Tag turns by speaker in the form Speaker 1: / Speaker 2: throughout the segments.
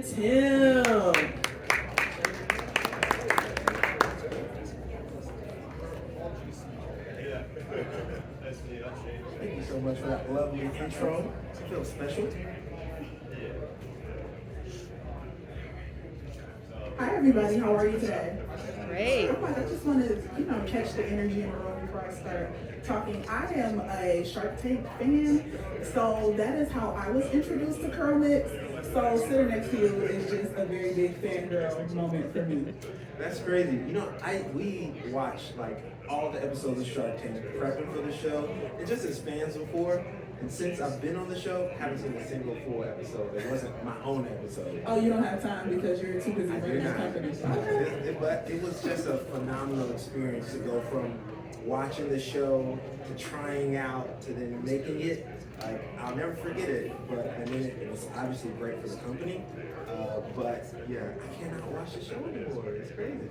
Speaker 1: Tim.
Speaker 2: Thank you so much for that lovely intro. I feel special.
Speaker 1: Hi everybody, how are you today?
Speaker 3: Great.
Speaker 1: I just want to, catch the energy in the room before I start talking. I am a Shark Tank fan, so that is how I was introduced to CurlMix. So sitting next to you is just a very big fangirl moment for me.
Speaker 2: That's crazy. We watched like all the episodes of Shark Tank prepping for the show, and just as fans before. And since I've been on the show, I haven't seen a single full episode. It wasn't my own episode.
Speaker 1: Oh, you don't have time because you're too busy running your company.
Speaker 2: But it was just a phenomenal experience to go from watching the show to trying out to then making it. Like, I'll never forget it, but I mean, it was obviously great for the company. But yeah, I cannot watch the show anymore. It's crazy.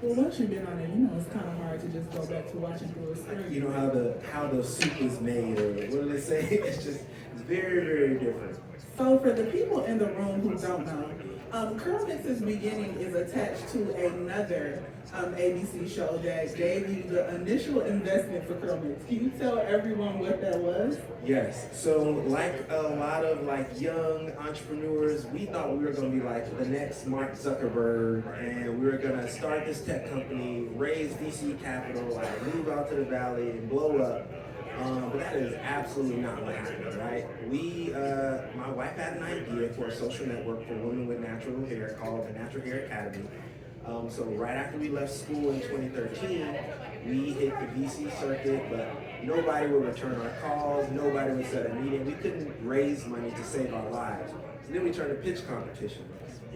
Speaker 1: Well, once you've been on it, it's kind of hard to just go back to watching through a screen.
Speaker 2: You know how the soup is made, or what do they say? It's very, very different.
Speaker 1: So for the people in the room who don't know, CurlMix's beginning is attached to another ABC show that gave you the initial investment for CurlMix. Can you tell everyone what that was?
Speaker 2: Yes. So like a lot of young entrepreneurs, we thought we were going to be like the next Mark Zuckerberg, and we were going to start this tech company, raise VC capital, move out to the valley and blow up. But that is absolutely not what happened, right? My wife had an idea for a social network for women with natural hair called the Natural Hair Academy. So right after we left school in 2013, we hit the VC circuit, but nobody would return our calls, nobody would set a meeting. We couldn't raise money to save our lives. So then we turned to pitch competition.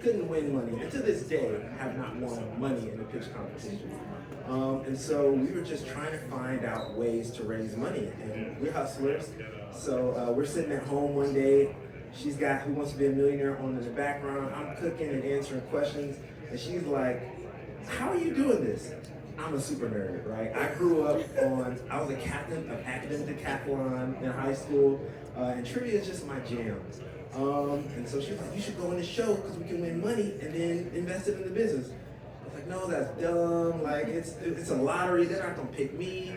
Speaker 2: Couldn't win money, and to this day, have not won money in a pitch competition. And so we were just trying to find out ways to raise money, and we're hustlers. So we're sitting at home one day. She's got Who Wants to Be a Millionaire on in the background. I'm cooking and answering questions, and she's like, "How are you doing this?" I'm a super nerd, right? I was a captain of academic decathlon in high school, and trivia is just my jam. And so she was like, "You should go in the show because we can win money and then invest it in the business." I was like, "No, that's dumb. Like, it's a lottery. They're not gonna pick me."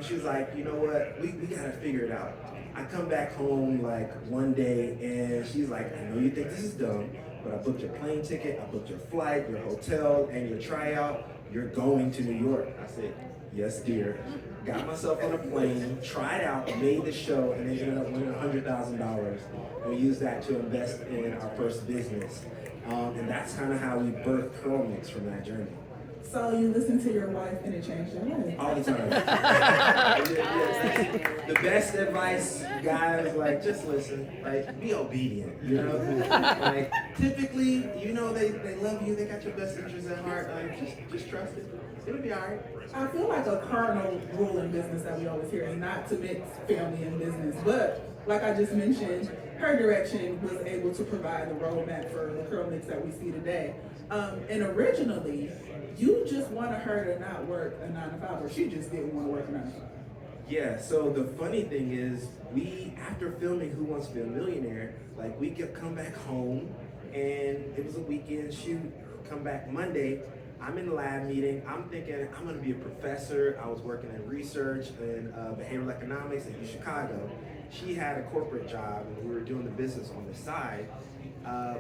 Speaker 2: She was like, "You know what? We gotta figure it out." I come back home one day, and she's like, "I know you think this is dumb, but I booked your plane ticket, I booked your flight, your hotel, and your tryout. You're going to New York." I said, "Yes, dear." Got myself on a plane, tried out, made the show, and then ended up winning $100,000. And we used that to invest in our first business. And that's kind of how we birthed CurlMix from that journey.
Speaker 1: So you listened to your wife and it changed your life?
Speaker 2: All the time. The best advice, guys, just listen, be obedient, typically, they love you, they got your best interests at heart, just trust it. It'll be all right.
Speaker 1: I feel like a cardinal rule in business that we always hear is not to mix family and business, but like I just mentioned, her direction was able to provide the roadmap for the CurlMix that we see today. And originally, you just wanted her to not work a 9-to-5, or she just didn't want to work a 9-to-5.
Speaker 2: Yeah, so the funny thing is, after filming Who Wants to Be a Millionaire, we could come back home, and it was a weekend shoot, come back Monday, I'm in the lab meeting, I'm thinking I'm gonna be a professor. I was working in research and behavioral economics at Chicago. She had a corporate job, and we were doing the business on the side,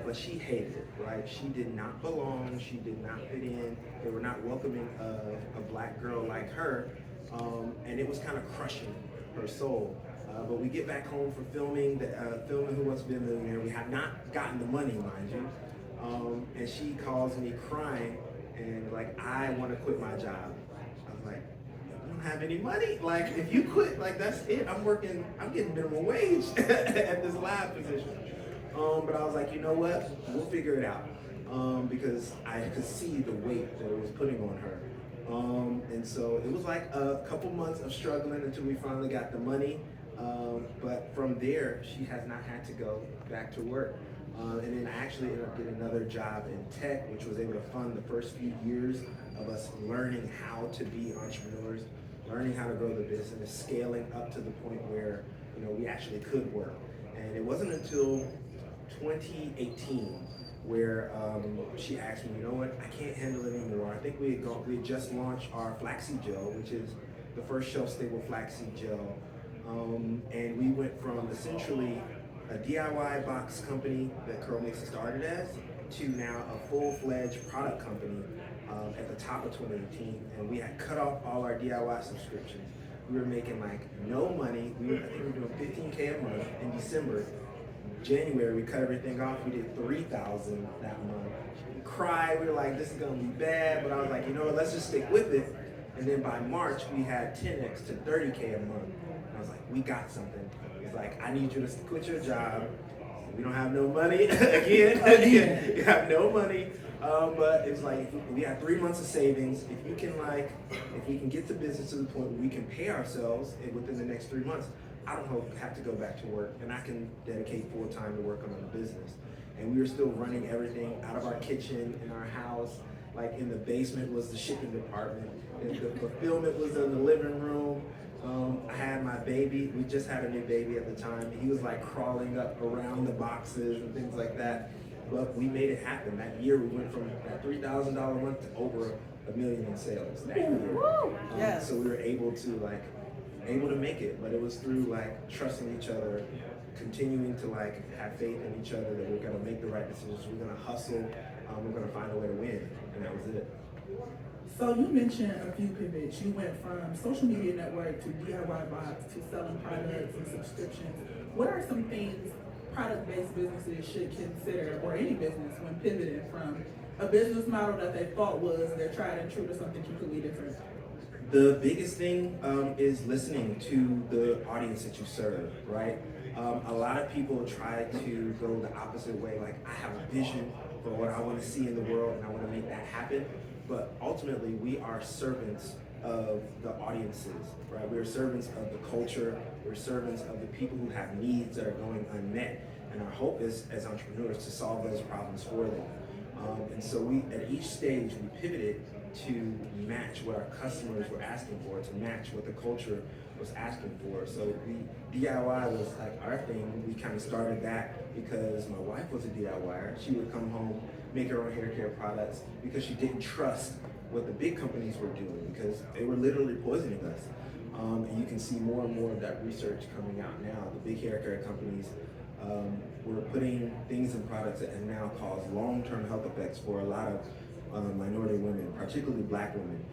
Speaker 2: but she hated it, right? She did not belong, she did not fit in, they were not welcoming a black girl like her, and it was kind of crushing her soul. But we get back home for filming Who Wants to Be a Millionaire. We have not gotten the money, mind you, and she calls me crying, and I want to quit my job. I was like, "You don't have any money? If you quit, that's it. I'm getting minimum wage at this lab position." But I was like, "You know what? We'll figure it out." Because I could see the weight that it was putting on her. And so it was a couple months of struggling until we finally got the money. But from there, she has not had to go back to work. And then I actually ended up getting another job in Teck, which was able to fund the first few years of us learning how to be entrepreneurs, learning how to grow the business, scaling up to the point where we actually could work. And it wasn't until 2018 where she asked me, you know what, I can't handle it anymore. I think we had just launched our flaxseed gel, which is the first shelf-stable flaxseed gel. And we went from essentially a DIY box company that CurlMix started as to now a full-fledged product company at the top of 2018. And we had cut off all our DIY subscriptions. We were making like no money. I think we were doing 15K a month in December. January, we cut everything off. We did 3,000 that month. We cried. We were like, this is gonna be bad. But I was like, you know what? Let's just stick with it. And then by March, we had 10x to 30K a month. And I was like, we got something. It's like, I need you to quit your job. We don't have no money. Again, you have no money. But it's like, we had 3 months of savings. If we can get the business to the point where we can pay ourselves within the next 3 months, I don't have to go back to work, and I can dedicate full time to work on the business. And we were still running everything out of our kitchen in our house. Like in the basement was the shipping department. And the fulfillment was in the living room. I had my baby. We just had a new baby at the time. He was like crawling up around the boxes and things like that. But we made it happen. That year we went from that $3,000 a month to over $1 million in sales that year. So we were able to make it, but it was through like trusting each other, continuing to like have faith in each other that we're gonna make the right decisions, we're gonna hustle, we're gonna find a way to win, and that was it.
Speaker 1: So you mentioned a few pivots. You went from social media network to DIY box to selling products and subscriptions. What are some things product-based businesses should consider, or any business, when pivoting from a business model that they thought was their tried and true to something completely different?
Speaker 2: The biggest thing is listening to the audience that you serve, right? A lot of people try to go the opposite way, like I have a vision for what I want to see in the world and I want to make that happen. But ultimately, we are servants of the audiences, right? We're servants of the culture. We're servants of the people who have needs that are going unmet. And our hope is, as entrepreneurs, to solve those problems for them. And so we, at each stage, we pivoted to match what our customers were asking for, to match what the culture was asking for. So DIY was like our thing. We kind of started that because my wife was a DIYer. She would come home, make her own hair care products because she didn't trust what the big companies were doing because they were literally poisoning us. And you can see more and more of that research coming out now. The big hair care companies were putting things in products that have now caused long-term health effects for a lot of minority women, particularly black women.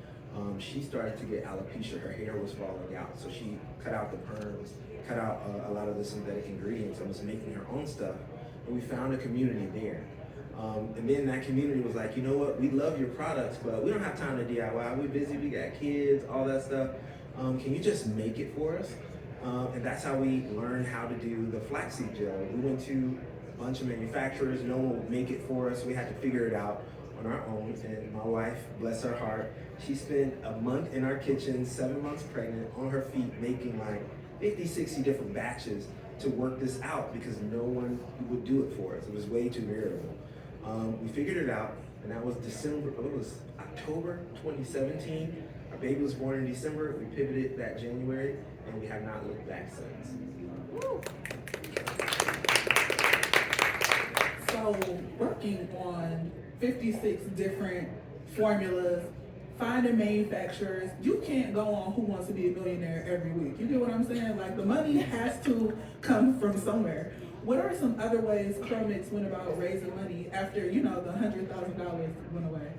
Speaker 2: She started to get alopecia. Her hair was falling out, so she cut out the perms, cut out a lot of the synthetic ingredients, and was making her own stuff. And we found a community there. And then that community was like, you know what, we love your products, but we don't have time to DIY. We're busy, we got kids, all that stuff. Can you just make it for us? And that's how we learned how to do the flaxseed gel. We went to a bunch of manufacturers, no one would make it for us. We had to figure it out on our own. And my wife, bless her heart, she spent a month in our kitchen, 7 months pregnant, on her feet, making like 50, 60 different batches to work this out because no one would do it for us. It was way too variable. We figured it out, and that was October 2017. Our baby was born in December. We pivoted that January, and we have not looked back since.
Speaker 1: Woo. So working on 56 different formulas, finding manufacturers, you can't go on Who Wants to Be a Millionaire every week. You get what I'm saying? Like, the money has to come from somewhere. What are some other ways CurlMix went about raising money after, the $100,000 went away?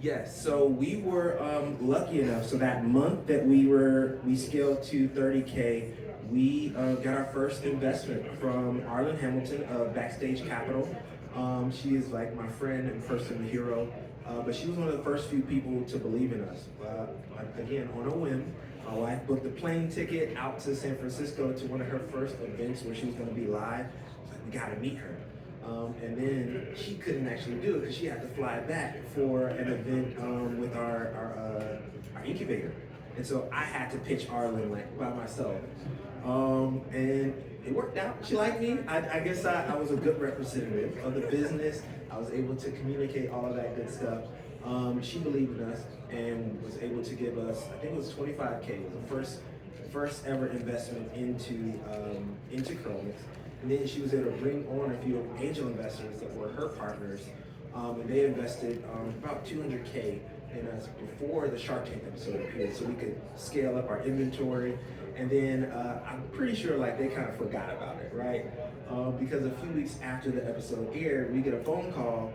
Speaker 2: Yes, so we were lucky enough. So that month that we scaled to 30K, we got our first investment from Arlen Hamilton of Backstage Capital. She is like my friend and personal hero, but she was one of the first few people to believe in us. Again, on a whim, my wife booked a plane ticket out to San Francisco to one of her first events where she was going to be live. We gotta meet her. And then she couldn't actually do it because she had to fly back for an event with our incubator. And so I had to pitch Arlen like by myself. And it worked out. She liked me. I guess I was a good representative of the business. I was able to communicate all of that good stuff. She believed in us and was able to give us, I think it was 25K, the first ever investment into CurlMix. And then she was able to bring on a few angel investors that were her partners, and they invested about 200K in us before the Shark Tank episode appeared, so we could scale up our inventory. And then I'm pretty sure like they kind of forgot about it, right? Because a few weeks after the episode aired, we get a phone call,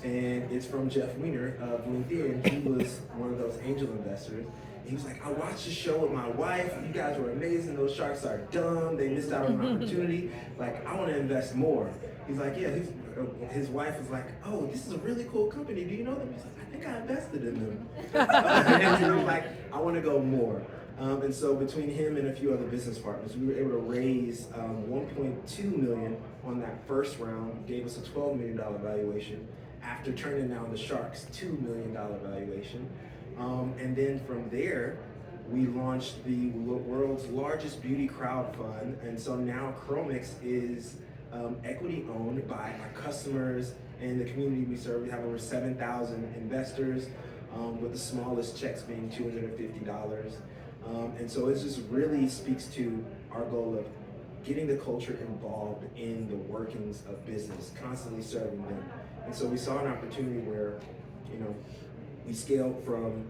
Speaker 2: and it's from Jeff Weiner of LinkedIn. He was one of those angel investors. He was like, I watched the show with my wife. You guys were amazing. Those sharks are dumb. They missed out on an opportunity. Like, I want to invest more. He's like, yeah. His wife was like, oh, this is a really cool company. Do you know them? He's like, I think I invested in them. And he was like, I want to go more. And so between him and a few other business partners, we were able to raise 1.2 million on that first round, gave us a $12 million valuation after turning down the Sharks' $2 million valuation. And then from there, we launched the world's largest beauty crowd fund. And so now CurlMix is equity owned by our customers and the community we serve. We have over 7,000 investors, with the smallest checks being $250. And so it just really speaks to our goal of getting the culture involved in the workings of business, constantly serving them. And so we saw an opportunity where, we scaled from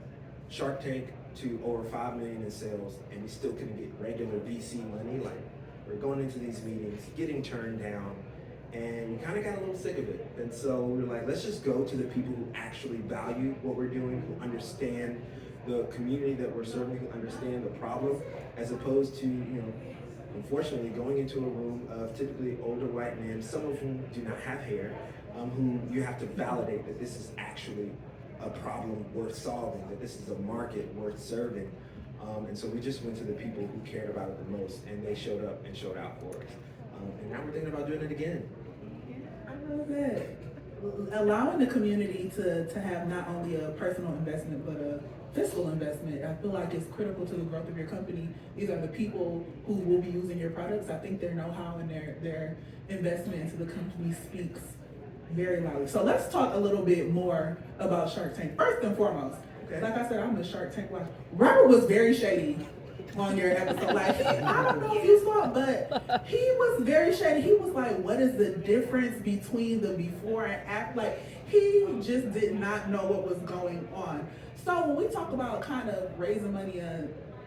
Speaker 2: Shark Tank to over 5 million in sales, and we still couldn't get regular VC money. Like, we're going into these meetings, getting turned down, and we kind of got a little sick of it. And so we were like, let's just go to the people who actually value what we're doing, who understand the community that we're serving, who understand the problem, as opposed to, unfortunately going into a room of typically older white men, some of whom do not have hair, who you have to validate that this is actually a problem worth solving, that this is a market worth serving. And so we just went to the people who cared about it the most, and they showed up and showed out for us. And now we're thinking about doing it again.
Speaker 1: I love that. Allowing the community to have not only a personal investment, but a fiscal investment, I feel like it's critical to the growth of your company. These are the people who will be using your products. I think their know-how and their investment into the company speaks very loudly. So let's talk a little bit more about Shark Tank. First and foremost, okay, like I said, I'm a Shark Tank watcher. Robert was very shady on your episode. Like, I don't know if you saw it, but he was very shady. He was like, what is the difference between the before and after? Like, he just did not know what was going on. So when we talk about kind of raising money,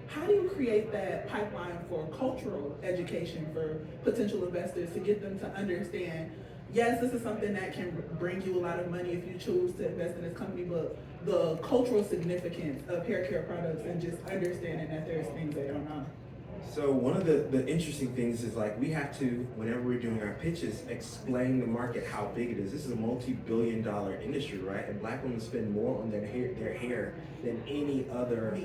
Speaker 1: how do you create that pipeline for cultural education for potential investors to get them to understand, yes, this is something that can bring you a lot of money if you choose to invest in this company, but the cultural significance of hair care products and just understanding that there's things they don't know?
Speaker 2: So one of the interesting things is, like, we have to, whenever we're doing our pitches, explain the market, how big it is. This is a multi-billion-dollar industry, right? And Black women spend more on their hair than any other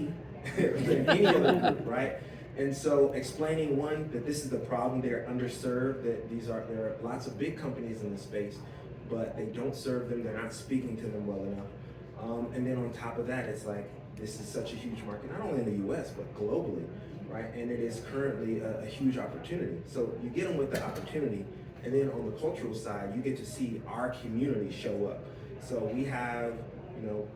Speaker 2: group, right? And so explaining, one, that this is the problem, they're underserved, that there are lots of big companies in this space, but they don't serve them, they're not speaking to them well enough. And then on top of that, it's like, this is such a huge market, not only in the US, but globally, right? And it is currently a huge opportunity. So you get them with the opportunity, and then on the cultural side, you get to see our community show up. So we have,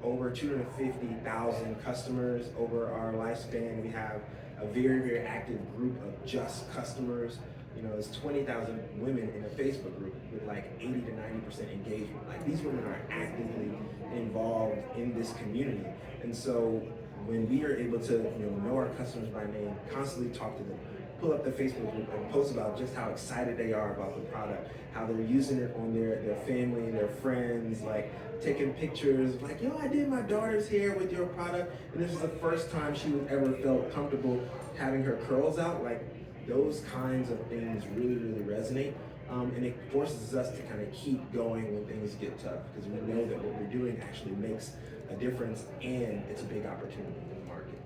Speaker 2: over 250,000 customers over our lifespan. We have a very, very active group of just customers. There's 20,000 women in a Facebook group with like 80 to 90% engagement. Like, these women are actively involved in this community. And so when we are able to know our customers by name, constantly talk to them, pull up the Facebook group and post about just how excited they are about the product, how they're using it on their family, their friends, like taking pictures, like, I did my daughter's hair with your product, and this is the first time she was ever felt comfortable having her curls out. Like, those kinds of things really, really resonate. And it forces us to kind of keep going when things get tough, because we know that what we're doing actually makes a difference, and it's a big opportunity in the market.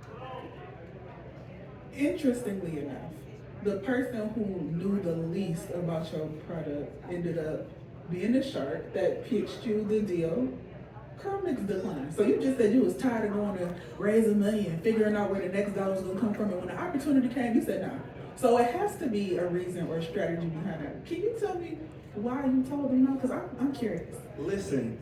Speaker 1: Interestingly enough, the person who knew the least about your product ended up being the shark that pitched you the deal. CurlMix declined. So you just said you was tired of going to raising money and figuring out where the next dollar was going to come from, and when the opportunity came, you said no. So it has to be a reason or a strategy behind it. Can you tell me why you told them no? Because I'm curious.
Speaker 2: Listen,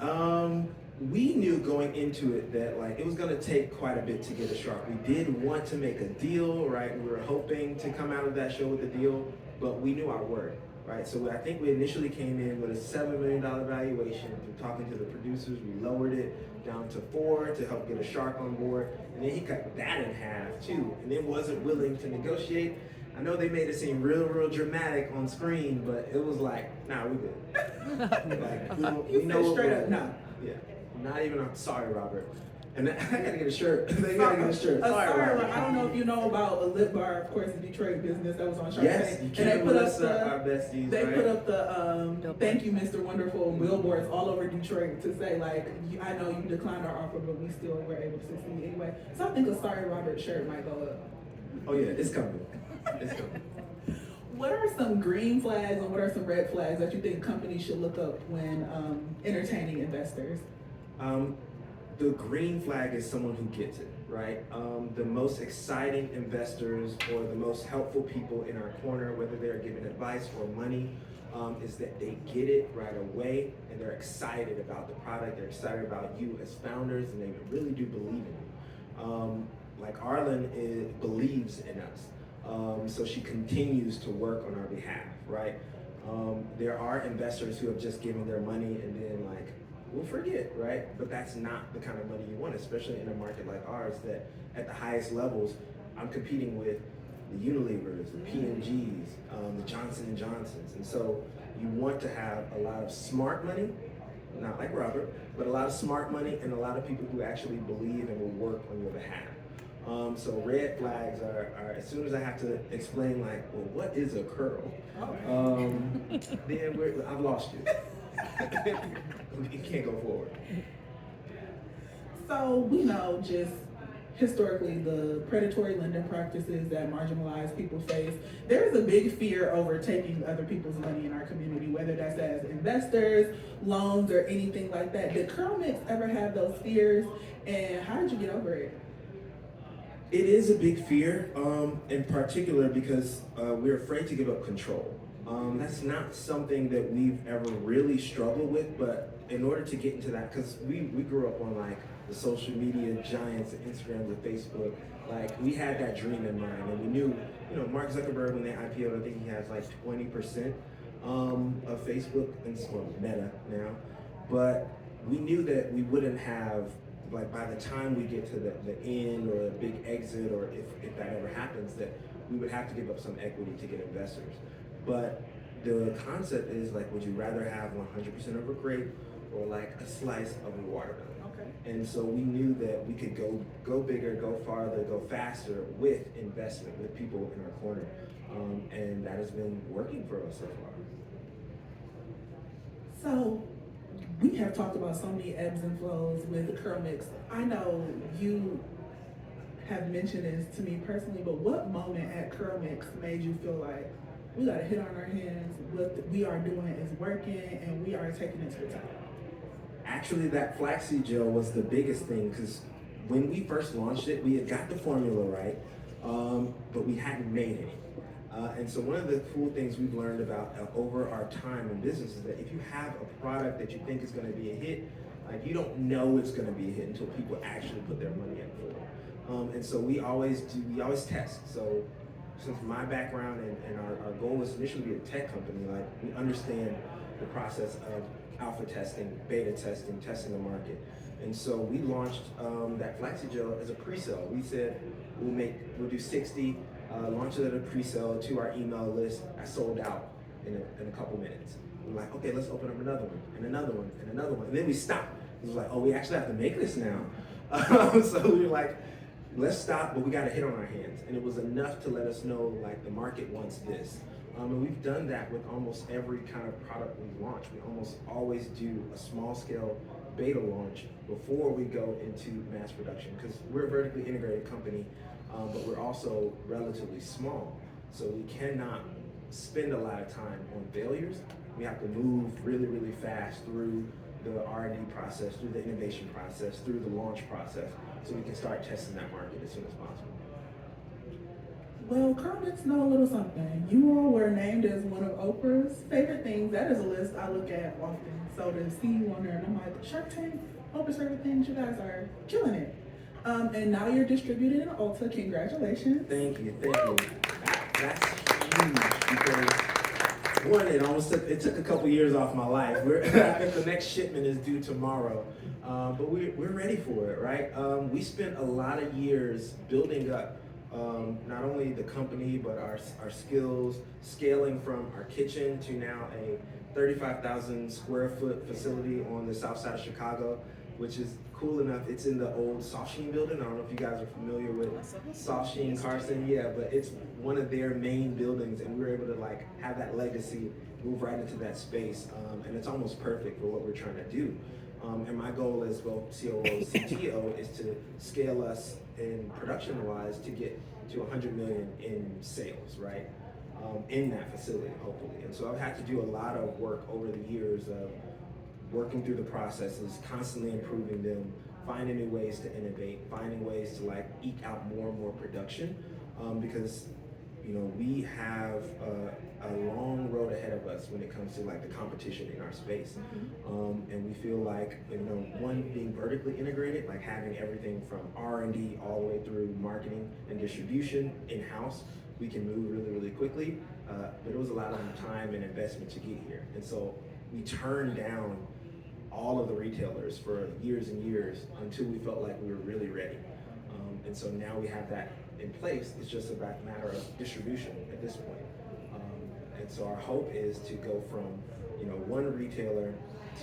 Speaker 2: we knew going into it that, like, it was going to take quite a bit to get a shark. We did want to make a deal, right? We were hoping to come out of that show with a deal, but we knew our word. right? So I think we initially came in with a $7 million valuation. Through talking to the producers, we lowered it down to 4 to help get a shark on board. And then he cut that in half too, and then wasn't willing to negotiate. I know they made it seem real dramatic on screen, but it was like, nah, we good. Like, we know
Speaker 1: straight up, no.
Speaker 2: Yeah, not even, I'm sorry, Robert. And I gotta get a shirt. They gotta get a shirt.
Speaker 1: Sorry, I don't know if you know about a lip bar, of course, a Detroit business that was on Shark
Speaker 2: Yes,
Speaker 1: Tank.
Speaker 2: and they put up our besties.
Speaker 1: They
Speaker 2: right?
Speaker 1: put up the "Thank you, Mr. Wonderful" billboards all over Detroit to say like, I know you declined our offer, but we still were able to succeed anyway. So I think a Sorry Robert shirt might go up.
Speaker 2: Oh yeah, it's coming. It's coming.
Speaker 1: What are some green flags and what are some red flags that you think companies should look up when entertaining investors?
Speaker 2: The green flag is someone who gets it, right? The most exciting investors or the most helpful people in our corner, whether they're giving advice or money, is that they get it right away and they're excited about the product, they're excited about you as founders, and they really do believe in you. Like Arlen believes in us, so she continues to work on our behalf, right? There are investors who have just given their money and then like, we'll forget, right? But that's not the kind of money you want, especially in a market like ours that at the highest levels, I'm competing with the Unilevers, the P&Gs, the Johnson & Johnsons. And so you want to have a lot of smart money, not like Robert, but a lot of smart money and a lot of people who actually believe and will work on your behalf. So red flags are as soon as I have to explain like, well, what is a curl? Then I've lost you. You can't go forward.
Speaker 1: So we know just historically the predatory lending practices that marginalized people face. There's a big fear over taking other people's money in our community, whether that's as investors, loans, or anything like that. Did CurlMix ever have those fears, and how did you get over it?
Speaker 2: It is a big fear, in particular because we're afraid to give up control. That's not something that we've ever really struggled with, but in order to get into that, because we grew up on like the social media giants, the Instagram, the Facebook, like we had that dream in mind, and we knew, you know, Mark Zuckerberg when they IPO'd, I think he has like 20% of Facebook, and well, Meta now, but we knew that we wouldn't have, like by the time we get to the end or a big exit, or if that ever happens, that we would have to give up some equity to get investors. But the concept is like, would you rather have 100% of a grape or like a slice of a watermelon?
Speaker 1: Okay.
Speaker 2: And so we knew that we could go bigger, go farther, go faster with investment, with people in our corner. And that has been working for us so far.
Speaker 1: So we have talked about so many ebbs and flows with CurlMix. I know you have mentioned this to me personally, but what moment at CurlMix made you feel like we got a hit on our hands, what we are doing is working, and we are taking it to the top?
Speaker 2: Actually, that flaxseed gel was the biggest thing, because when we first launched it, we had got the formula right, but we hadn't made any. And so one of the cool things we've learned about over our time in business is that if you have a product that you think is going to be a hit, like you don't know it's going to be a hit until people actually put their money in for it. And so we always test. So since my background and our goal was initially to be a tech company, like we understand the process of alpha testing, beta testing, testing the market. And so we launched that flaxseed gel as a pre-sale. We said we'll do 60, launch it at a pre-sale to our email list. I sold out in a couple minutes. We're like, okay, let's open up another one, and another one, and another one. And then we stopped. It was like, oh, we actually have to make this now. So we were like, let's stop, but we got a hit on our hands. And it was enough to let us know, like, the market wants this. And we've done that with almost every kind of product we've launched. We almost always do a small scale beta launch before we go into mass production, because we're a vertically integrated company, but we're also relatively small. So we cannot spend a lot of time on failures. We have to move really, really fast through the R&D process, through the innovation process, through the launch process, so we can start testing that market as soon as possible.
Speaker 1: Well, CurlMix know a little something. You all were named as one of Oprah's favorite things. That is a list I look at often. So to see you on there, and I'm like, Shark Tank, Oprah's favorite things, you guys are killing it. And now you're distributed in Ulta. Congratulations.
Speaker 2: Thank you. That's huge, because One, it took a couple years off my life. I think the next shipment is due tomorrow, but we're ready for it, right? We spent a lot of years building up not only the company but our skills, scaling from our kitchen to now a 35,000 square foot facility on the south side of Chicago, which is cool enough. It's in the old Softsheen building. I don't know if you guys are familiar with Softsheen Carson. Yeah, but it's one of their main buildings, and we were able to like have that legacy move right into that space, and it's almost perfect for what we're trying to do. And my goal as well, COO, CTO, is to scale us in production-wise to get to 100 million in sales, right? In that facility, hopefully. And so I've had to do a lot of work over the years of working through the processes, constantly improving them, finding new ways to innovate, finding ways to like eke out more and more production, because we have a long road ahead of us when it comes to like the competition in our space. And we feel like, one, being vertically integrated, like having everything from R&D all the way through marketing and distribution in-house, we can move really, really quickly. But it was a lot of time and investment to get here. And so we turned down all of the retailers for years and years until we felt like we were really ready. And so now we have that in place. It's just a matter of distribution at this point. And so our hope is to go from one retailer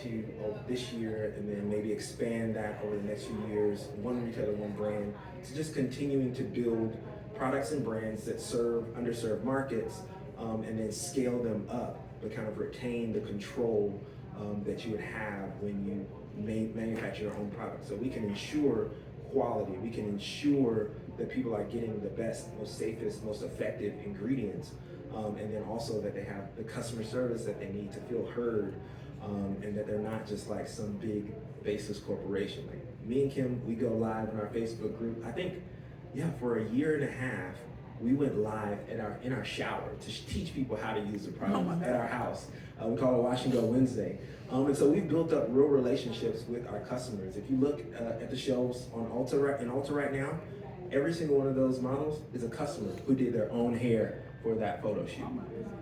Speaker 2: to this year, and then maybe expand that over the next few years, one retailer, one brand, to just continuing to build products and brands that serve underserved markets, and then scale them up, but kind of retain the control that you would have when you manufacture your own product. So we can ensure quality, we can ensure that people are getting the best, most safest, most effective ingredients, and then also that they have the customer service that they need to feel heard, and that they're not just like some big faceless corporation. Like me and Kim, we go live in our Facebook group. I think, for a year and a half, we went live in our shower to teach people how to use the product at our house. We call it Wash and Go Wednesday. And so we've built up real relationships with our customers. If you look at the shelves in Ulta right now, every single one of those models is a customer who did their own hair for that photo shoot.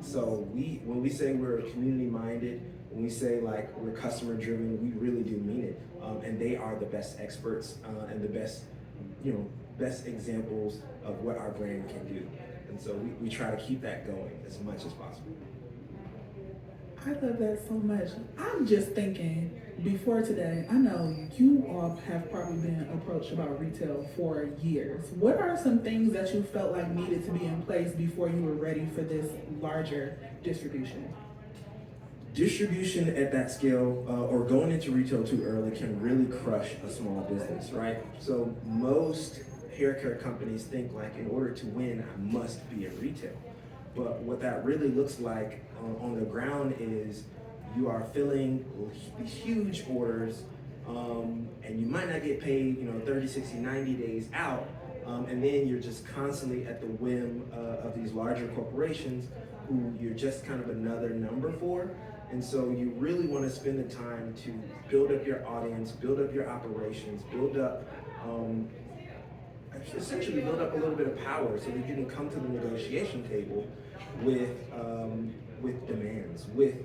Speaker 2: So when we say we're community minded, when we say like we're customer driven, we really do mean it. And they are the best experts and the best examples of what our brand can do. And so we try to keep that going as much as possible.
Speaker 1: I love that so much. I'm just thinking, before today, I know you all have probably been approached about retail for years. What are some things that you felt like needed to be in place before you were ready for this larger distribution?
Speaker 2: Distribution at that scale, or going into retail too early, can really crush a small business, right? So most hair care companies think like, in order to win, I must be in retail. But what that really looks like on the ground is you are filling these huge orders, and you might not get paid 30, 60, 90 days out, and then you're just constantly at the whim of these larger corporations who you're just kind of another number for. And so you really want to spend the time to build up your audience, build up your operations, essentially build up a little bit of power so that you can come to the negotiation table with demands, with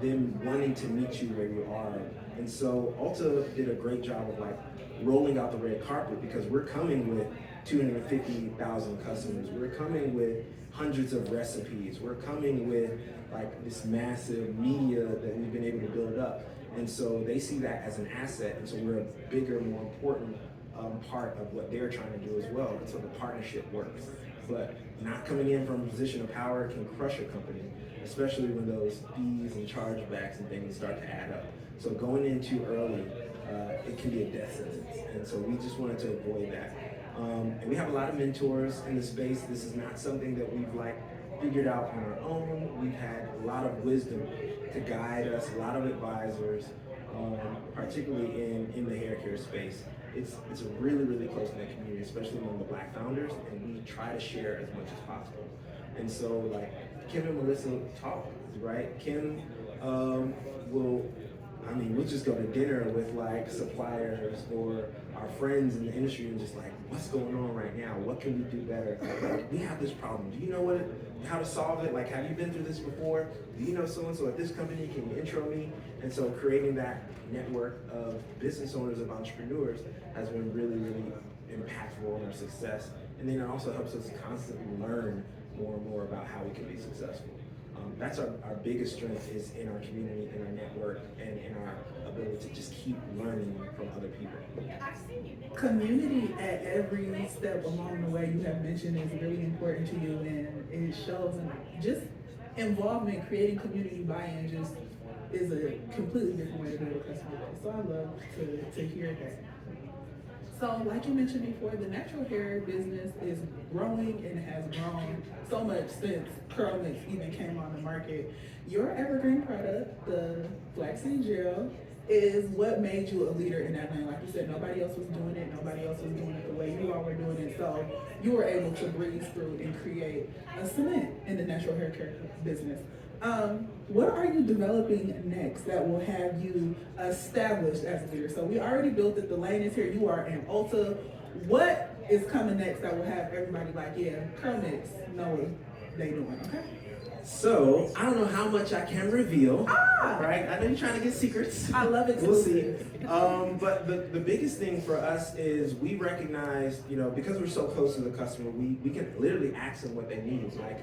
Speaker 2: them wanting to meet you where you are. And so Ulta did a great job of like rolling out the red carpet, because we're coming with 250,000 customers. We're coming with hundreds of recipes. We're coming with like this massive media that we've been able to build up. And so they see that as an asset. And so we're a bigger, more important part of what they're trying to do as well. And so the partnership works. But not coming in from a position of power can crush a company, especially when those fees and chargebacks and things start to add up. So going in too early, it can be a death sentence. And so we just wanted to avoid that. And we have a lot of mentors in the space. This is not something that we've figured out on our own. We've had a lot of wisdom to guide us, a lot of advisors, particularly in the hair care space. It's a really, really close-knit community, especially among the Black founders, and we try to share as much as possible. And so Kim and Melissa talk, right? Kim will I mean, we'll just go to dinner with like suppliers or our friends in the industry and just like, what's going on right now? What can we do better? Like, we have this problem. Do you know how to solve it? Like, have you been through this before? Do you know so-and-so at this company? Can you intro me? And so creating that network of business owners, of entrepreneurs has been really, really impactful in our success. And then it also helps us constantly learn more and more about how we can be successful. That's our biggest strength is in our community, in our network, and in our ability to just keep learning from other people.
Speaker 1: Community at every step along the way you have mentioned is really important to you, and it shows just involvement, creating community buy-in just is a completely different way to build a customer base. So I love to hear that. So like you mentioned before, the natural hair business is growing and has grown so much since CurlMix even came on the market. Your evergreen product, the flaxseed gel, is what made you a leader in that lane. Like you said, nobody else was doing it, nobody else was doing it the way you all were doing it. So you were able to breeze through and create a cement in the natural hair care business. What are you developing next that will have you established as a leader? So we already built it, the lane is here, you are in Ulta. What is coming next that will have everybody like, yeah, CurlMix know what they doing, okay?
Speaker 2: So, I don't know how much I can reveal, right? I know you're trying to get secrets.
Speaker 1: I love it.
Speaker 2: We'll see. But the biggest thing for us is we recognize, because we're so close to the customer, we can literally ask them what they need. Like,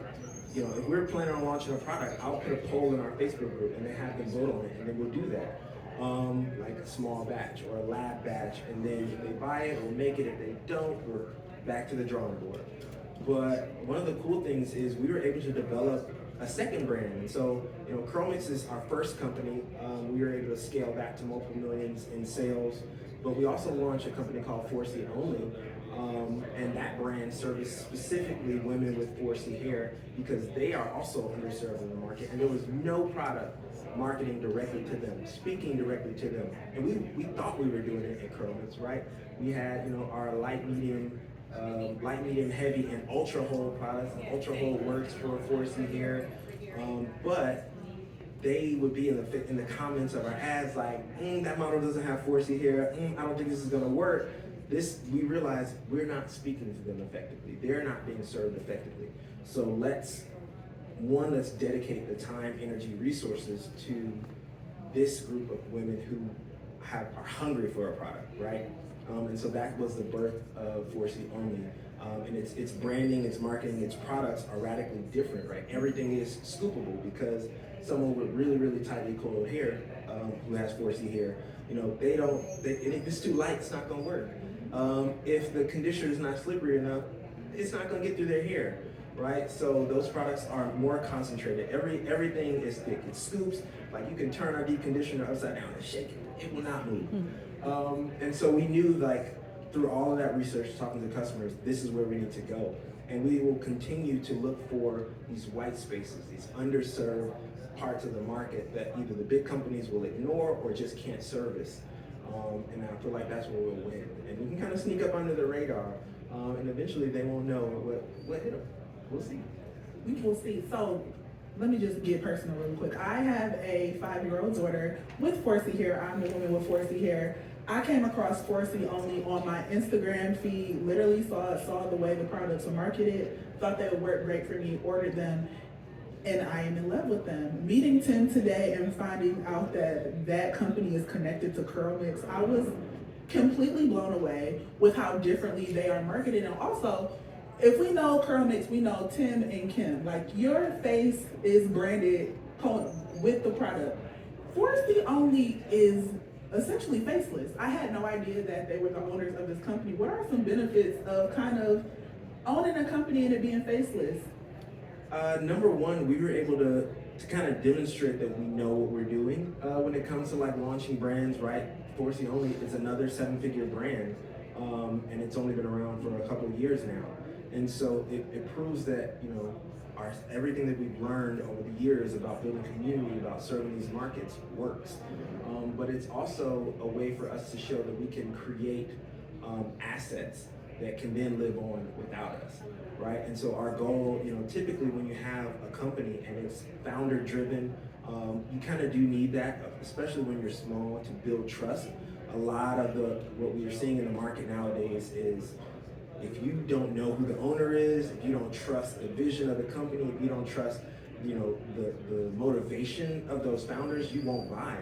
Speaker 2: if we're planning on launching a product, I'll put a poll in our Facebook group and then have them vote on it, and then we'll do that. Like a small batch or a lab batch, and then if they buy it, we'll make it. If they don't, we're back to the drawing board. But one of the cool things is we were able to develop a second brand. And so, CurlMix is our first company. We were able to scale back to multiple millions in sales, but we also launched a company called 4C Only, and that brand serviced specifically women with 4C hair because they are also underserved in the market, and there was no product marketing directly to them, speaking directly to them. And we thought we were doing it at CurlMix, right? We had, our light, medium, heavy, and ultra hold products. Ultra hold works for 4C hair, but they would be in the comments of our ads like, that model doesn't have 4C hair. I don't think this is gonna work. We realized we're not speaking to them effectively. They're not being served effectively. So let's dedicate the time, energy, resources to this group of women who are hungry for a product, right? And so that was the birth of 4C Only. And its branding, its marketing, its products are radically different, right? Everything is scoopable because someone with really, really tightly coiled hair who has 4C hair, if it's too light, it's not gonna work. If the conditioner is not slippery enough, it's not gonna get through their hair, right? So those products are more concentrated. Everything is thick. It scoops, like you can turn our deep conditioner upside down and shake it. It will not move. And so we knew, like, through all of that research, talking to customers, this is where we need to go. And we will continue to look for these white spaces, these underserved parts of the market that either the big companies will ignore or just can't service. And I feel like that's where we'll win. And we can kind of sneak up under the radar, and eventually they won't know what hit them. We'll see.
Speaker 1: We will see. So let me just get personal really quick. I have a 5-year-old daughter with 4C hair. I'm the woman with 4C hair. I came across 4C Only on my Instagram feed, literally saw the way the products were marketed, thought they would work great for me, ordered them, and I am in love with them. Meeting Tim today and finding out that company is connected to CurlMix, I was completely blown away with how differently they are marketed. And also, if we know CurlMix, we know Tim and Kim. Like, your face is branded with the product. 4C Only is essentially faceless. I had no idea that they were the owners of this company. What are some benefits of kind of owning a company and it being faceless?
Speaker 2: Number one, we were able to kind of demonstrate that we know what we're doing when it comes to like launching brands, right? 4C Only is another 7-figure brand, and it's only been around for a couple of years now. And so it proves that, everything that we've learned over the years about building community, about serving these markets works. But it's also a way for us to show that we can create assets that can then live on without us, right? And so our goal, typically when you have a company and it's founder driven, You kind of do need that, especially when you're small, to build trust. A lot of what we are seeing in the market nowadays is if you don't know who the owner is, if you don't trust the vision of the company, if you don't trust, the motivation of those founders, you won't buy.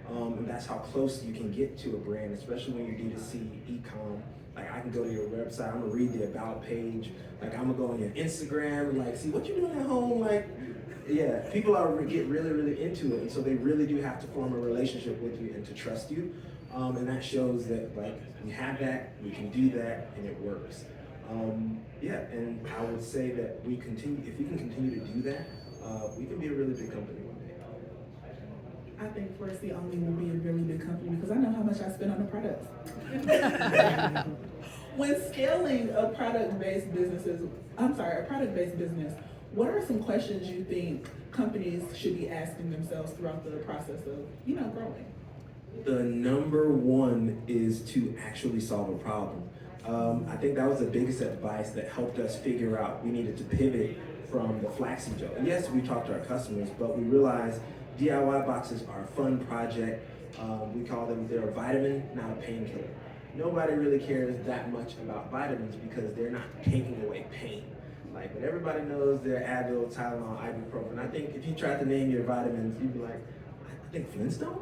Speaker 2: And that's how close you can get to a brand, especially when you're D2C, e-com. Like I can go to your website, I'm gonna read the about page. Like I'm gonna go on your Instagram and like see what you're doing at home. Like, yeah, people get really, really into it. And so they really do have to form a relationship with you and to trust you. And that shows that like we have that, we can do that, and it works. Yeah, and I would say that if we can continue to do that, we can be a really big company one day.
Speaker 1: I think First the Only will be a really big company because I know how much I spend on the products. When scaling a product-based business, what are some questions you think companies should be asking themselves throughout the process of, growing?
Speaker 2: The number one is to actually solve a problem. I think that was the biggest advice that helped us figure out we needed to pivot from the flaxseed gel. And yes, we talked to our customers, but we realized DIY boxes are a fun project. We call them, they're a vitamin, not a painkiller. Nobody really cares that much about vitamins because they're not taking away pain. Like, but everybody knows their Advil, Tylenol, ibuprofen. I think if you tried to name your vitamins, you'd be like, I think Flintstone?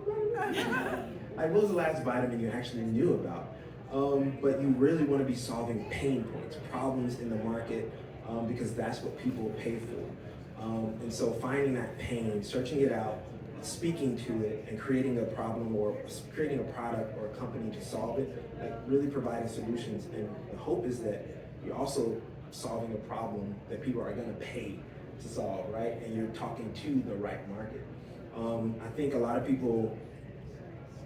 Speaker 2: Like, what was the last vitamin you actually knew about? But you really want to be solving pain points, problems in the market, because that's what people pay for. And so finding that pain, searching it out, speaking to it, and creating a problem or creating a product or a company to solve it, like really providing solutions. And the hope is that you're also solving a problem that people are going to pay to solve, right? And you're talking to the right market. I think a lot of people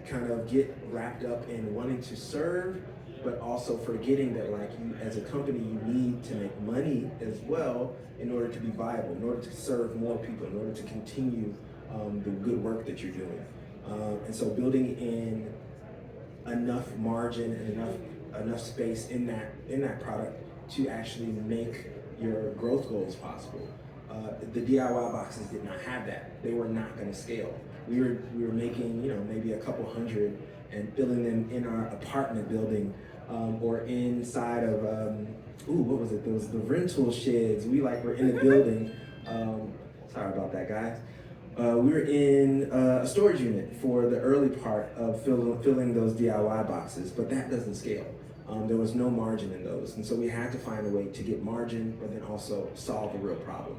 Speaker 2: kind of get wrapped up in wanting to serve, but also forgetting that like you, as a company, you need to make money as well in order to be viable, in order to serve more people, in order to continue the good work that you're doing. And so building in enough margin and enough space in that product to actually make your growth goals possible. The DIY boxes did not have that. They were not going to scale. We were making maybe a couple hundred and filling them in our apartment building or inside of what was it? Those the rental sheds. We were in the building. Sorry about that, guys. We were in a storage unit for the early part of filling those DIY boxes, but that doesn't scale. There was no margin in those, and so we had to find a way to get margin, but then also solve a real problem.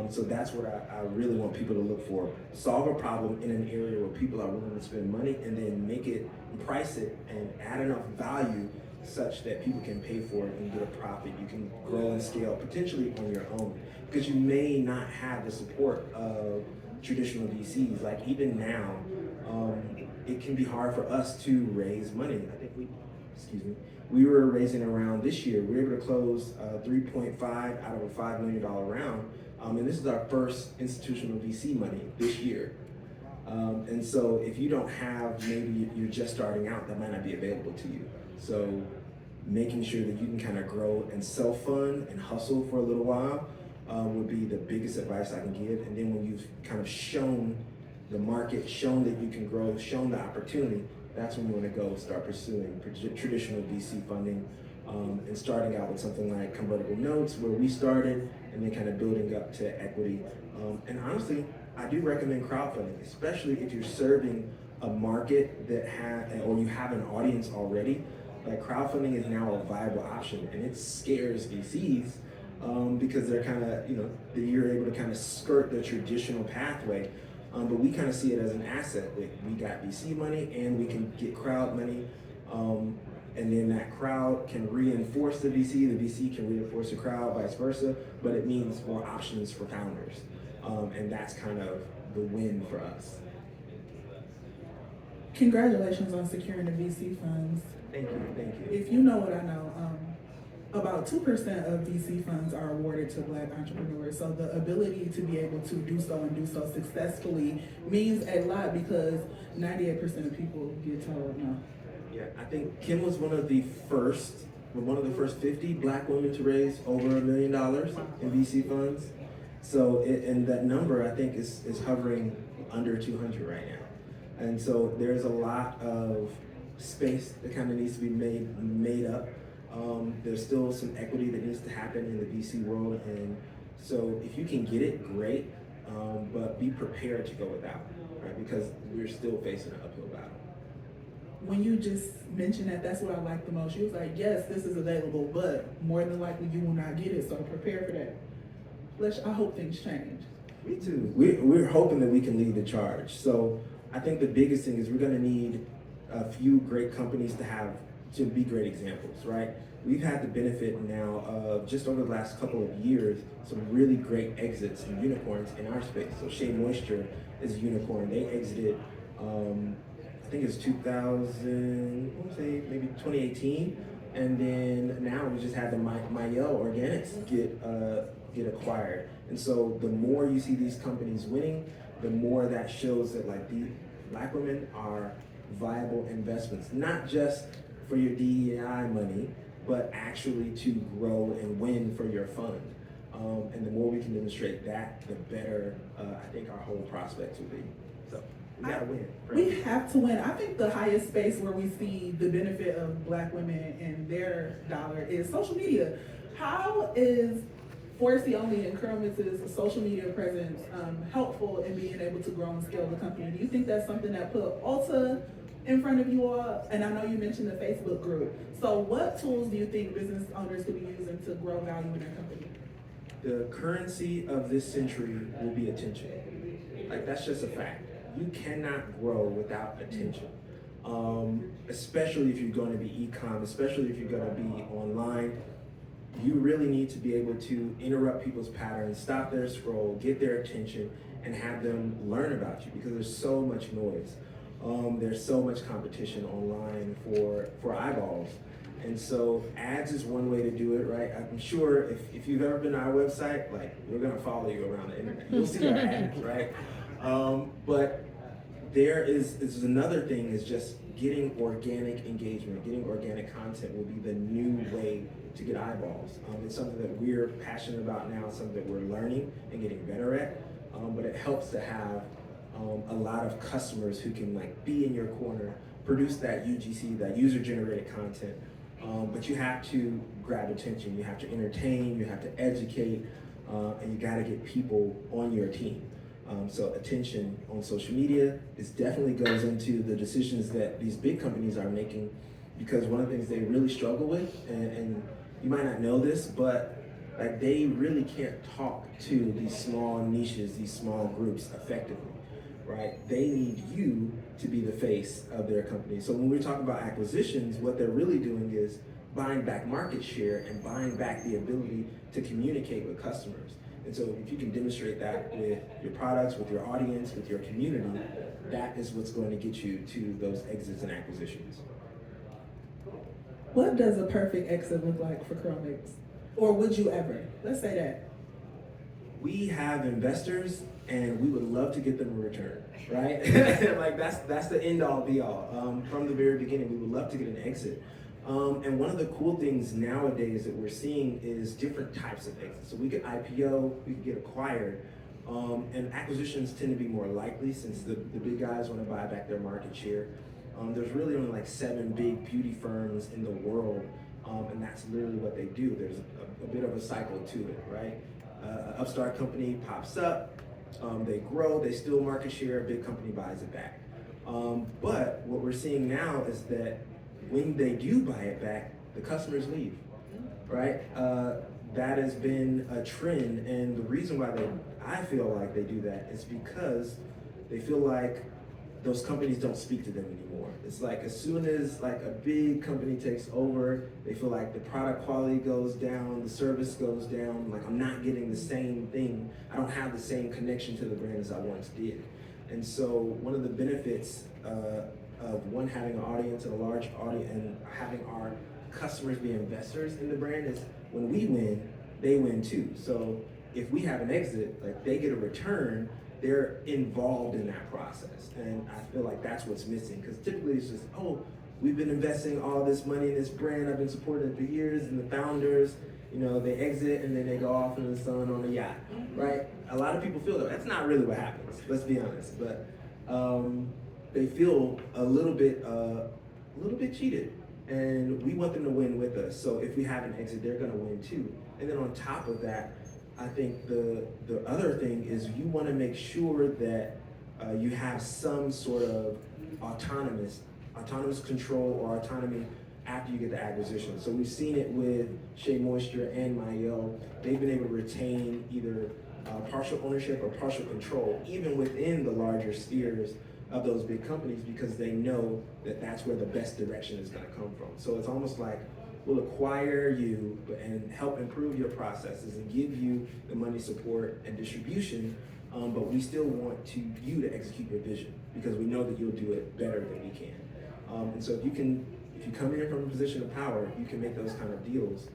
Speaker 2: So that's what I really want people to look for. Solve a problem in an area where people are willing to spend money, and then make it, and price it, and add enough value such that people can pay for it and get a profit. You can grow and scale potentially on your own, because you may not have the support of traditional VCs. Like even now, it can be hard for us to raise money. I think we were raising around this year. We were able to close 3.5 out of a $5 million round. And this is our first institutional VC money this year. And so if you don't have, maybe you're just starting out, that might not be available to you. So making sure that you can kind of grow and self-fund and hustle for a little while would be the biggest advice I can give. And then when you've kind of shown the market, shown that you can grow, shown the opportunity, that's when you want to go start pursuing traditional VC funding and starting out with something like convertible notes, where we started, and then kind of building up to equity. And honestly, I do recommend crowdfunding, especially if you're serving a market that or you have an audience already. Like crowdfunding is now a viable option, and it scares VCs because they're kind of, you're able to kind of skirt the traditional pathway. But we kind of see it as an asset. We got VC money and we can get crowd money. And then that crowd can reinforce the VC can reinforce the crowd, vice versa. But it means more options for founders. And that's kind of the win for us.
Speaker 1: Congratulations on securing the VC funds.
Speaker 2: Thank you.
Speaker 1: If you know what I know, about 2% of VC funds are awarded to Black entrepreneurs. So the ability to be able to do so and do so successfully means a lot, because 98% of people get told no.
Speaker 2: Yeah, I think Kim was one of the first 50 Black women to raise over $1 million in VC funds. So, and that number I think is hovering under 200 right now. And so there's a lot of space that kind of needs to be made up. There's still some equity that needs to happen in the VC world, and so if you can get it, great, but be prepared to go without, right? Because we're still facing an uphill battle.
Speaker 1: When you just mentioned that, that's what I like the most. You was like, yes, this is available, but more than likely you will not get it, so prepare for that. I hope things change.
Speaker 2: Me too. We're hoping that we can lead the charge. So I think the biggest thing is we're going to need a few great companies to be great examples, right? We've had the benefit now of just over the last couple of years, some really great exits and unicorns in our space. So Shea Moisture is a unicorn. They exited, I think it's 2018, and then now we just had the Mayel Organics get acquired. And so the more you see these companies winning, the more that shows that like the Black women are viable investments, not just for your DEI money, but actually to grow and win for your fund. And the more we can demonstrate that, the better I think our whole prospects will be. So we gotta win. Right?
Speaker 1: We have to win. I think the highest space where we see the benefit of Black women and their dollar is social media. How is 4C Only and CurlMix's social media presence helpful in being able to grow and scale the company? Do you think that's something that put Ulta in front of you all? And I know you mentioned the Facebook group. So what tools do you think business owners could be using to grow value in their company?
Speaker 2: The currency of this century will be attention. Like, that's just a fact. You cannot grow without attention. Especially if you're going to be e-com, especially if you're going to be online. You really need to be able to interrupt people's patterns, stop their scroll, get their attention, and have them learn about you, because there's so much noise. There's so much competition online for eyeballs. And so ads is one way to do it, right? I'm sure if you've ever been to our website, like, we're gonna follow you around the internet. You'll see our ads, right? But there is another thing, is just getting organic engagement, getting organic content will be the new way to get eyeballs. It's something that we're passionate about now, something that we're learning and getting better at, but it helps to have a lot of customers who can like be in your corner, produce that UGC, that user-generated content, but you have to grab attention, you have to entertain, you have to educate, and you gotta get people on your team. So attention on social media definitely goes into the decisions that these big companies are making, because one of the things they really struggle with, and you might not know this, but like, they really can't talk to these small niches, these small groups effectively, right? They need you to be the face of their company. So when we're talking about acquisitions, what they're really doing is buying back market share and buying back the ability to communicate with customers. And so if you can demonstrate that with your products, with your audience, with your community, that is what's going to get you to those exits and acquisitions.
Speaker 1: What does a perfect exit look like for CurlMix? Or would you ever? Let's say that.
Speaker 2: We have investors, and we would love to get them a return, right? Like, that's the end all be all. From the very beginning, we would love to get an exit. And one of the cool things nowadays that we're seeing is different types of exits. So we could IPO, we could get acquired, and acquisitions tend to be more likely since the big guys want to buy back their market share. There's really only like 7 big beauty firms in the world, and that's literally what they do. There's a bit of a cycle to it, right? An upstart company pops up, they grow, they steal market share, a big company buys it back. But what we're seeing now is that when they do buy it back, the customers leave, right? That has been a trend, and the reason why I feel like they do that is because they feel like those companies don't speak to them anymore. It's like, as soon as like a big company takes over, they feel like the product quality goes down, the service goes down, like, I'm not getting the same thing. I don't have the same connection to the brand as I once did. And so one of the benefits of one, having an audience and a large audience, and having our customers be investors in the brand, is when we win, they win too. So if we have an exit, like, they get a return, they're involved in that process. And I feel like that's what's missing, because typically it's just, oh, we've been investing all this money in this brand, I've been supporting it for years, and the founders, you know, they exit and then they go off in the sun on a yacht, right? a lot of people feel that. That's not really what happens, let's be honest. But they feel a little bit cheated. And we want them to win with us. So if we have an exit, they're gonna win too. And then on top of that, I think the other thing is you wanna make sure that you have some sort of autonomous control or autonomy after you get the acquisition. So we've seen it with Shea Moisture and Mayo. They've been able to retain either partial ownership or partial control, even within the larger spheres of those big companies, because they know that that's where the best direction is gonna come from. So it's almost like we'll acquire you and help improve your processes and give you the money, support, and distribution, but we still want you to execute your vision because we know that you'll do it better than we can. And so if you come in from a position of power, you can make those kind of deals,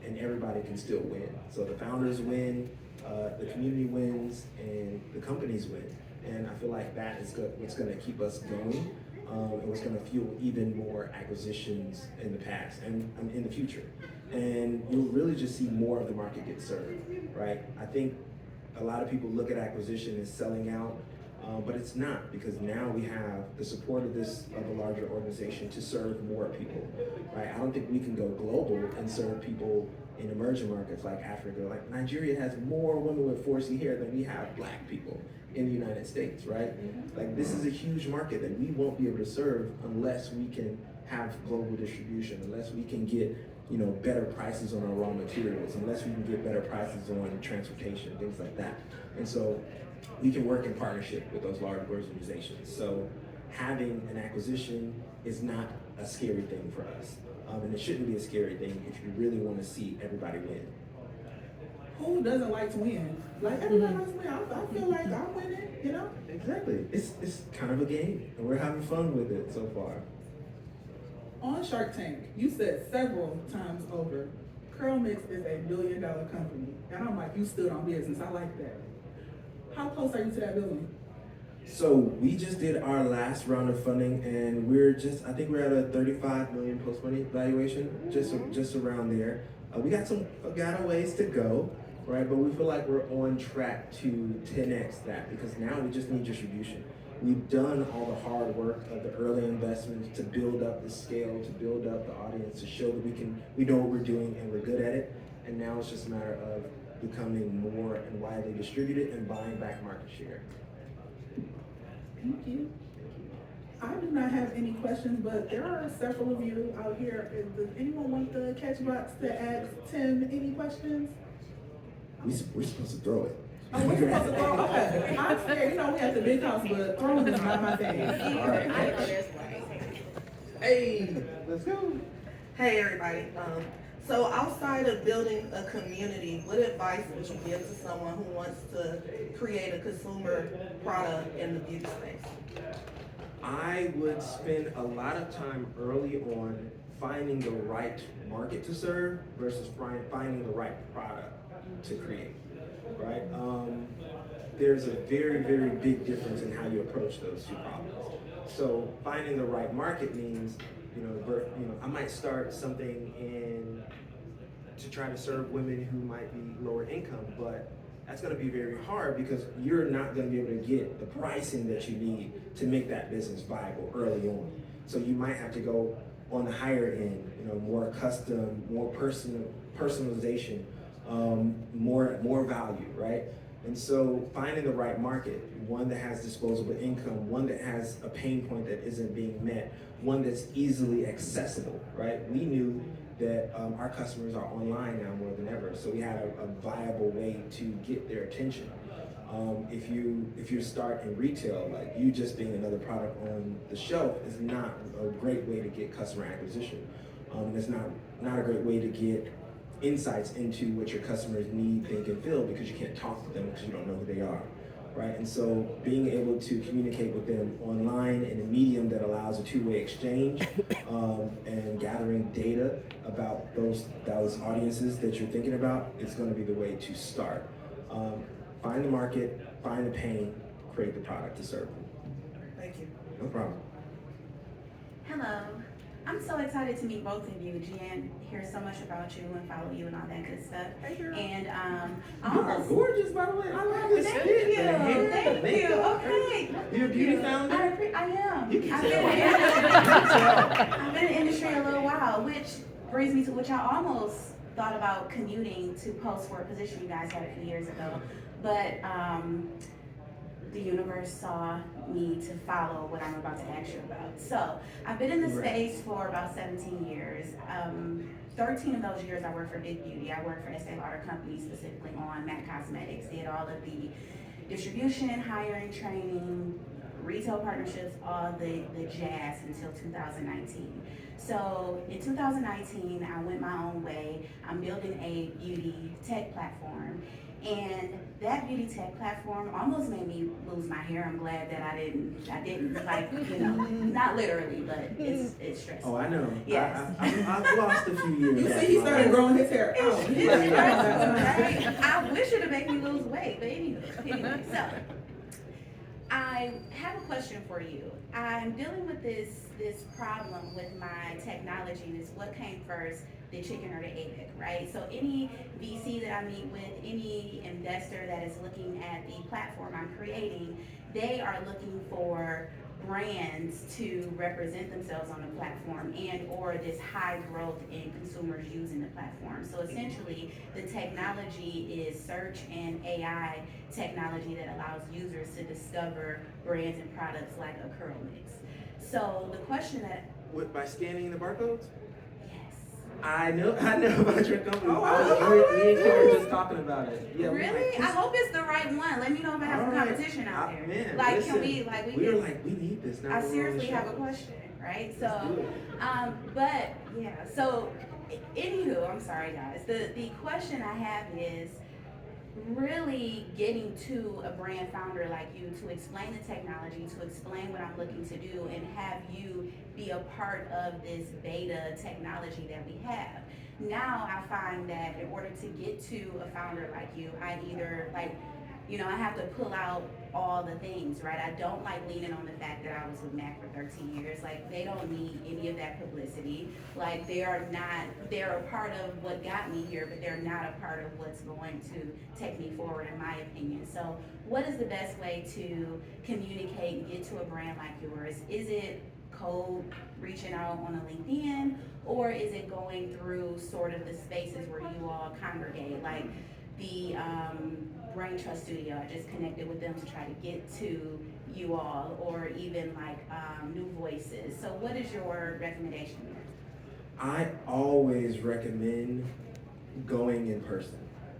Speaker 2: and everybody can still win. So the founders win, the community wins, and the companies win. And I feel like that is what's going to keep us going, and what's going to fuel even more acquisitions in the past and in the future. And you'll really just see more of the market get served, right? I think a lot of people look at acquisition as selling out, but it's not, because now we have the support of a larger organization to serve more people, right? I don't think we can go global and serve people in emerging markets like Africa. Like Nigeria has more women with 4C hair than we have Black people in the United States, right? Like this is a huge market that we won't be able to serve unless we can have global distribution, unless we can get better prices on our raw materials, unless we can get better prices on transportation, things like that. And so we can work in partnership with those large organizations. So having an acquisition is not a scary thing for us. And it shouldn't be a scary thing if you really want to see everybody win.
Speaker 1: Who doesn't like to win? Like everybody likes to win. I feel like I'm winning,
Speaker 2: Exactly. It's kind of a game, and we're having fun with it so far.
Speaker 1: On Shark Tank, you said several times over, CurlMix is $1 billion company. And I'm like, you stood on business. I like that. How close are you to that billion?
Speaker 2: So we just did our last round of funding, and I think we're at a 35 million post-money valuation, just around there. We got a ways to go, right? But we feel like we're on track to 10x that, because now we just need distribution. We've done all the hard work of the early investments to build up the scale, to build up the audience, to show that we know what we're doing and we're good at it. And now it's just a matter of becoming more and widely distributed and buying back market share.
Speaker 1: Thank you. I do not have any questions, but there are several of you out here. Does anyone want the catch box to ask Tim any questions?
Speaker 2: We're supposed to throw it.
Speaker 1: Oh, we're supposed to throw? Okay. I'm scared. We have the big house, but throwing is not my thing.
Speaker 2: All right.
Speaker 3: I know this way.
Speaker 2: Hey, let's go.
Speaker 3: Hey everybody. So outside of building a community, what advice would you give to someone who wants to create a consumer product in the beauty space?
Speaker 2: I would spend a lot of time early on finding the right market to serve versus finding the right product to create, right? There's a very, very big difference in how you approach those two problems. So finding the right market means, I might start something to try to serve women who might be lower income, but that's going to be very hard because you're not going to be able to get the pricing that you need to make that business viable early on. So you might have to go on the higher end, more custom, more personalization, more value, right? And so finding the right market, one that has disposable income, one that has a pain point that isn't being met, one that's easily accessible, right? We knew that our customers are online now more than ever, so we had a viable way to get their attention. If you start in retail, like you just being another product on the shelf is not a great way to get customer acquisition. It's not a great way to get insights into what your customers need, think, and feel, because you can't talk to them because you don't know who they are, right? And so being able to communicate with them online in a medium that allows a two-way exchange, and gathering data about those audiences that you're thinking about is going to be the way to start. Find the market, find the pain, create the product to serve them.
Speaker 3: Thank you.
Speaker 2: No problem.
Speaker 4: Hello. I'm so excited to meet both of you. Jen, hear so much about you and follow you and all that good stuff.
Speaker 1: Hey, girl.
Speaker 4: And
Speaker 2: You are gorgeous, by the way. I like this
Speaker 4: Thank
Speaker 2: fit.
Speaker 4: you.
Speaker 2: The hair, the
Speaker 4: Thank you.
Speaker 2: makeup.
Speaker 4: Okay.
Speaker 2: You're a beauty founder?
Speaker 4: I am.
Speaker 2: You can
Speaker 4: I've
Speaker 2: tell.
Speaker 4: been,
Speaker 2: You can tell.
Speaker 4: I've been in the industry a little while, which brings me to which I almost thought about commuting to post for a position you guys had a few years ago. But the universe saw me to follow what I'm about to ask you about. So I've been in this space for about 17 years. 13 of those years I worked for Big Beauty. I worked for Estee Lauder Company, specifically on MAC Cosmetics, did all of the distribution, hiring, training, retail partnerships, all the jazz until 2019. So in 2019, I went my own way. I'm building a beauty tech platform. And that beauty tech platform almost made me lose my hair. I'm glad that I didn't like, not literally, but it's stressful.
Speaker 2: Oh, I know.
Speaker 4: Yes.
Speaker 2: I've lost a few years.
Speaker 1: You see, he started growing his hair out.
Speaker 4: It's
Speaker 1: He's like,
Speaker 4: stressful, right? I wish it would make me lose weight, but anyway, so I have a question for you. I'm dealing with this problem with my technology, and it's what came first, the chicken or the egg, right? So any VC that I meet with, any investor that is looking at the platform I'm creating, they are looking for brands to represent themselves on the platform and or this high growth in consumers using the platform. So essentially the technology is search and AI technology that allows users to discover brands and products like a CurlMix. So the question that
Speaker 2: By scanning the barcodes?
Speaker 4: yes.
Speaker 2: I know about your company.
Speaker 1: Oh,
Speaker 2: Me and Kim were just talking about it. Yeah,
Speaker 4: Really? I hope it's the right one. Let me know if I have some competition out there.
Speaker 2: Man,
Speaker 4: like
Speaker 2: listen,
Speaker 4: can we
Speaker 2: we need this now.
Speaker 4: I
Speaker 2: we're on
Speaker 4: seriously
Speaker 2: the
Speaker 4: have a
Speaker 2: show.
Speaker 4: question, right?
Speaker 2: Let's
Speaker 4: So,
Speaker 2: do it.
Speaker 4: but yeah, so anywho, I'm sorry guys. The question I have is really getting to a brand founder like you to explain the technology, to explain what I'm looking to do, and have you be a part of this beta technology that we have. Now I find that in order to get to a founder like you, I either I have to pull out all the things, right? I don't like leaning on the fact that I was with Mac for 13 years. Like, they don't need any of that publicity. Like, they're a part of what got me here, but they're not a part of what's going to take me forward, in my opinion. So what is the best way to communicate and get to a brand like yours? Is it cold reaching out on a LinkedIn, or is it going through sort of the spaces where you all congregate? Like the Brain Trust Studio, I just connected with them to try to get to you all, or even like New Voices. So what is your recommendation there?
Speaker 2: I always recommend going in person,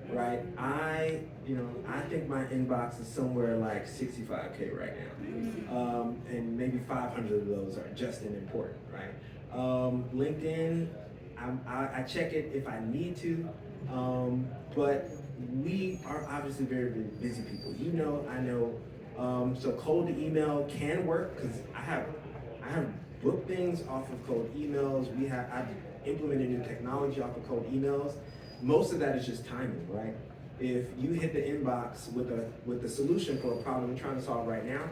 Speaker 2: right? I think my inbox is somewhere like 65K right now. And maybe 500 of those are just as important, right? LinkedIn, I check it if I need to, but we are obviously very busy people. I know. So cold email can work because I have booked things off of cold emails. I've implemented new technology off of cold emails. Most of that is just timing, right? If you hit the inbox with a solution for a problem you're trying to solve right now,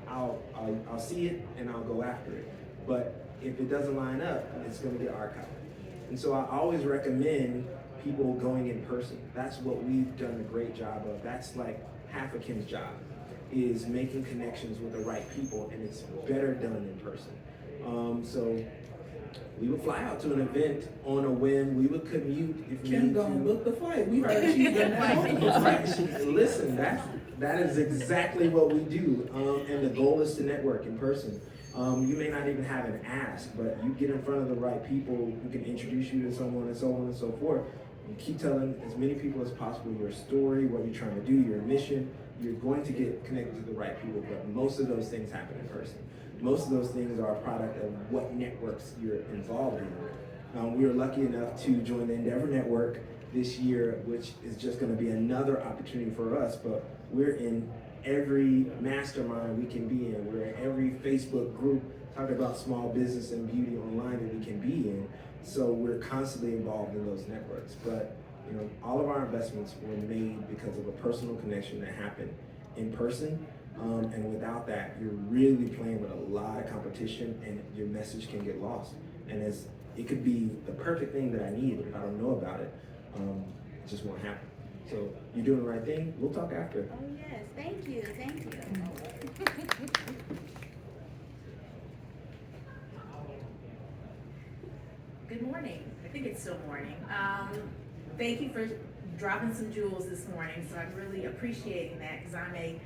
Speaker 2: I'll see it and I'll go after it. But if it doesn't line up, it's going to get archived. And so I always recommend people going in person. That's what we've done a great job of. That's like half of Kim's job, is making connections with the right people, and it's better done in person. So we would fly out to an event on a whim. We would commute if we
Speaker 1: Kim
Speaker 2: need
Speaker 1: gonna
Speaker 2: to.
Speaker 1: book the flight. We heard she's done that.
Speaker 2: Right. Listen, that is exactly what we do, and the goal is to network in person. You may not even have an ask, but you get in front of the right people who can introduce you to someone, and so on and so forth. You keep telling as many people as possible your story, what you're trying to do, your mission. You're going to get connected to the right people, but most of those things happen in person. Most of those things are a product of what networks you're involved in. We were lucky enough to join the Endeavor Network this year, which is just going to be another opportunity for us, but we're in every mastermind we can be in. We're in every Facebook group talking about small business and beauty online that we can be in. So we're constantly involved in those networks. But all of our investments were made because of a personal connection that happened in person. And without that, you're really playing with a lot of competition, and your message can get lost. And it could be the perfect thing that I need, but if I don't know about it, it just won't happen. So you're doing the right thing. We'll talk after.
Speaker 4: Oh, yes, thank you.
Speaker 5: Good morning. I think it's still morning. Thank you for dropping some jewels this morning. So I'm really appreciating that because I'm a,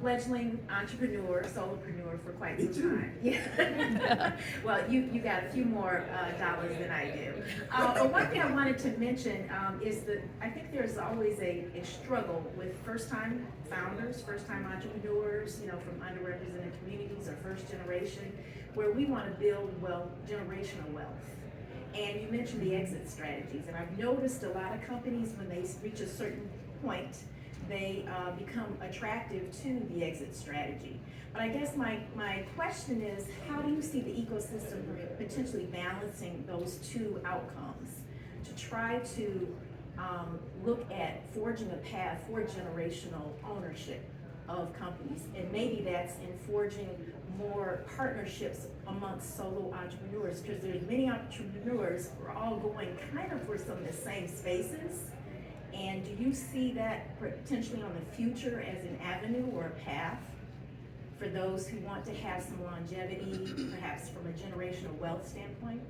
Speaker 5: fledgling entrepreneur, solopreneur for quite some time. Yeah. Well, you got a few more dollars than I do. But one thing I wanted to mention is that I think there's always a struggle with first-time founders, first-time entrepreneurs, from underrepresented communities or first generation, where we want to build generational wealth. And you mentioned the exit strategies, and I've noticed a lot of companies, when they reach a certain point, they become attractive to the exit strategy. But I guess my question is, how do you see the ecosystem potentially balancing those two outcomes to try to look at forging a path for generational ownership of companies? And maybe that's in forging more partnerships amongst solo entrepreneurs, because there's many entrepreneurs who are all going kind of for some of the same spaces. And do you see that potentially on the future as an avenue or a path for those who want to have some longevity, perhaps from a generational wealth standpoint?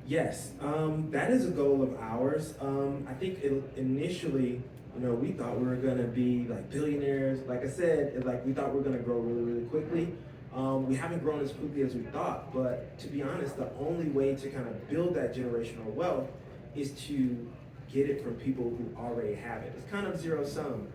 Speaker 2: Yes, that is a goal of ours. I think initially, we thought we were gonna be like billionaires. Like I said, we thought we were gonna grow really, really quickly. We haven't grown as quickly as we thought, but to be honest, the only way to kind of build that generational wealth is to get it from people who already have it. It's kind of zero sum.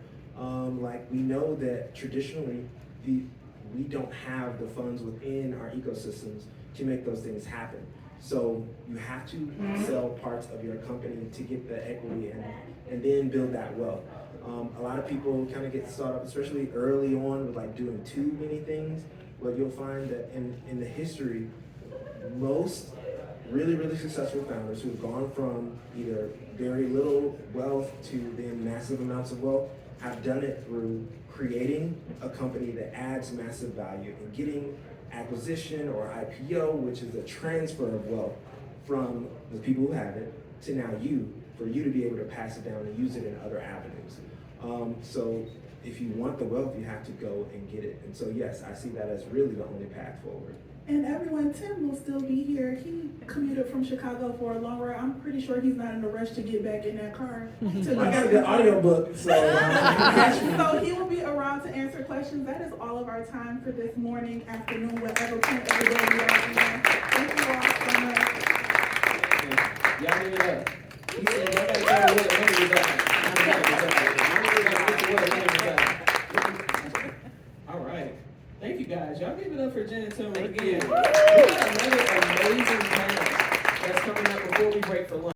Speaker 2: We know that traditionally, we don't have the funds within our ecosystems to make those things happen. So you have to sell parts of your company to get the equity and then build that wealth. A lot of people kind of get started up, especially early on, with doing too many things. But you'll find that in the history, most really, really successful founders who have gone from either very little wealth to then massive amounts of wealth have done it through creating a company that adds massive value and getting acquisition or IPO, which is a transfer of wealth from the people who have it to now for you to be able to pass it down and use it in other avenues. So if you want the wealth, you have to go and get it. And so yes, I see that as really the only path forward.
Speaker 1: And everyone, Tim will still be here. He commuted from Chicago for a long ride. I'm pretty sure he's not in a rush to get back in that car.
Speaker 2: I got a good audiobook, so
Speaker 1: so he will be around to answer questions. That is all of our time for this morning, afternoon, whatever point of the day we are in. Thank you all so much.
Speaker 6: Y'all give it up. He said, y'all gotta go with it when we back.